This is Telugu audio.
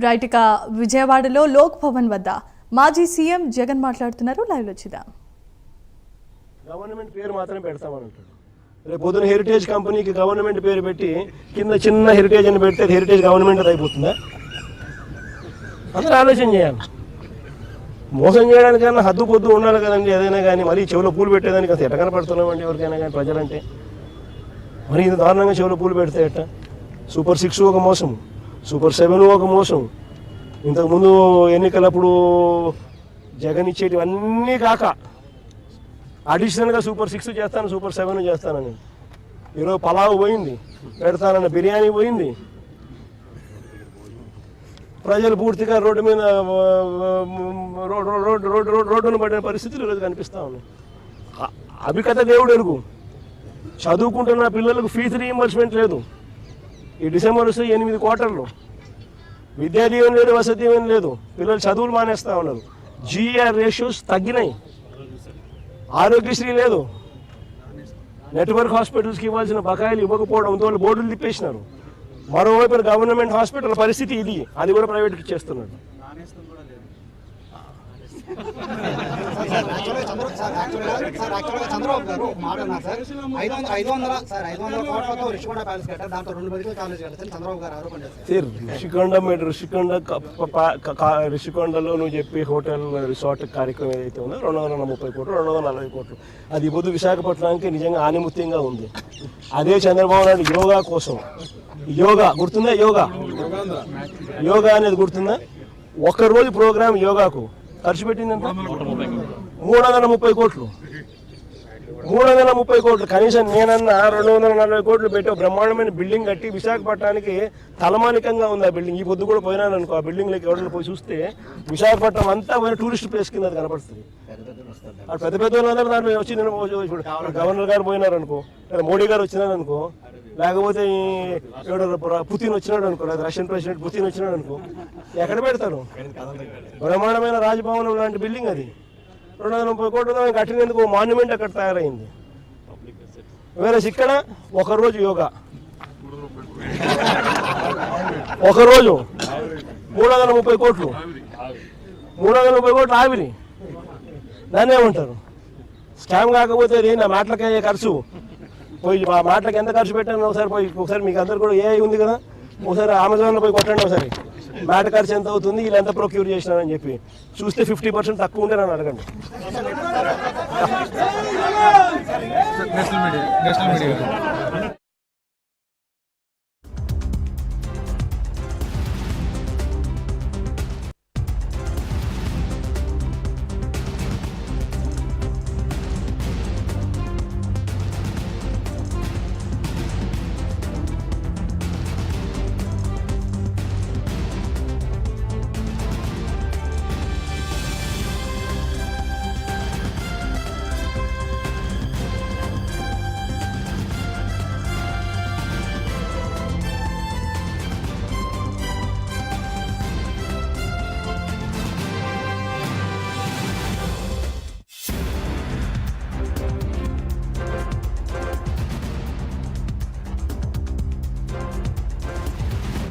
రైట్ ఇక విజయవాడలో లోక్ భవన్ వద్ద మాజీ సీఎం జగన్ మాట్లాడుతున్నారు. లైవ్ లో చూద్దాం. గవర్నమెంట్ పేరు మాత్రమే పెడతామంటారు. రేపు పొద్దున హెరిటేజ్ కంపెనీకి గవర్నమెంట్ పేరు పెట్టి కింద చిన్న హెరిటేజ్ అని పెడితే హెరిటేజ్ గవర్నమెంట్ అయిపోతుందా? అందరూ ఆలోచన చేయాలి. మోసం చేయడానికైనా హద్దు పొద్దు ఉండాలి కదండి. ఏదైనా కానీ మరీ చెవులో పూలు పెట్టేదానికి అసలు ఎట్ట కనపడుతున్నామండి ఎవరికైనా కానీ ప్రజలంటే. మరి ఇంత దారుణంగా చెవులో పూలు పెడితే ఎట్ట? సూపర్ 6 ఒక మోసం, సూపర్ 7 ఒక మోసం. ఇంతకుముందు ఎన్నికలప్పుడు జగన్ ఇచ్చేటివన్నీ కాక అడిషనల్గా సూపర్ 6 చేస్తాను, సూపర్ 7 చేస్తానని. ఈరోజు పలావ్ పోయింది, పెడతానన్న బిర్యానీ పోయింది. ప్రజలు పూర్తిగా రోడ్డు మీద రోడ్డును పడిన పరిస్థితులు ఈరోజు కనిపిస్తూ ఉన్నాయి. అభికథ దేవుడు ఎరుగు. చదువుకుంటున్న పిల్లలకు ఫీజు రీయింబర్స్మెంట్ లేదు. ఈ డిసెంబర్ వస్తే 8 క్వార్టర్లు. విద్యా దీవెన లేదు, వసతి దీవెన లేదు. పిల్లలు చదువులు మానేస్తూ ఉన్నారు. జీఆర్ రేషియోస్ తగ్గినాయి. ఆరోగ్యశ్రీ లేదు. నెట్వర్క్ హాస్పిటల్స్కి ఇవ్వాల్సిన బకాయిలు ఇవ్వకపోవడంతో వాళ్ళు బోర్డులు తిప్పేసినారు. మరోవైపు గవర్నమెంట్ హాస్పిటల్ పరిస్థితి ఇది, అది కూడా ప్రైవేట్కి ఇచ్చేస్తున్నాడు. చంద్రబాబు గారు ఒక మాట అన్నారు సార్, 500 కోట్లతో రిషికొండ ప్యాలెస్ కట్టారు, దాంతో 2 మెడికల్ కాలేజ్ కట్టారు చంద్రబాబు గారు ఆరోపణ చేస్తారు. రిషికొండలో నువ్వు చెప్పి హోటల్ రిసార్ట్ కార్యక్రమం ఏదైతే ఉందో 230 కోట్లు 240 కోట్లు అది పొద్దు విశాఖపట్నానికి నిజంగా ఆనిముత్యంగా ఉంది. అదే చంద్రబాబు నాయుడు యోగా కోసం, యోగా గుర్తుందా? యోగా అనేది గుర్తుందా? ఒక్కరోజు ప్రోగ్రాం యోగాకు ఖర్చు పెట్టిందంట 330 కోట్లు. 330 కోట్లు. కనీసం నేనన్నా 240 కోట్లు పెట్టి బ్రహ్మాండమైన బిల్డింగ్ కట్టి విశాఖపట్నానికి తలమానికంగా ఉంది ఆ బిల్డింగ్. ఈ పొద్దు కూడా పోయినాను అనుకో, ఆ బిల్డింగ్లోకి ఎవరైనా పోయి చూస్తే విశాఖపట్నం అంతా పోయిన టూరిస్ట్ ప్లేస్ కింద కనపడుతుంది. అక్కడ పెద్ద పెద్ద వాళ్ళందరూ దాంట్లో వచ్చింది. ఇప్పుడు గవర్నర్ గారు పోయినారు అనుకో, లేదా మోడీ గారు వచ్చినారు అనుకో, లేకపోతే పుతిన్ వచ్చినాడు అనుకో, లేదా రష్యన్ ప్రెసిడెంట్ పుతిన్ వచ్చినాడు అనుకో, ఎక్కడ పెడతారు? బ్రహ్మాండమైన రాజభవనం లాంటి బిల్డింగ్ అది. 230 కోట్లతో కట్టినందుకు మాన్యుమెంట్ అక్కడ తయారైంది. వేరే ఇక్కడ ఒకరోజు యోగా, ఒకరోజు 330 కోట్లు, 330 కోట్లు ఆవిరి. దాన్ని ఏమంటారు? స్కామ్ కాకపోతే అది నా మాటలకి అయ్యే ఖర్చు. పోయి ఆ మాటలకు ఎంత ఖర్చు పెట్టాను ఒకసారి మీకు అందరు కూడా ఏ ఉంది కదా, ఒకసారి అమెజాన్లో పోయి కొట్టండి. ఒకసారి మాట ఖర్చు ఎంత అవుతుంది, వీళ్ళు ఎంత ప్రొక్యూర్ చేసినారని చెప్పి చూస్తే 50% తక్కువ ఉంటే నన్ను అడగండి. National media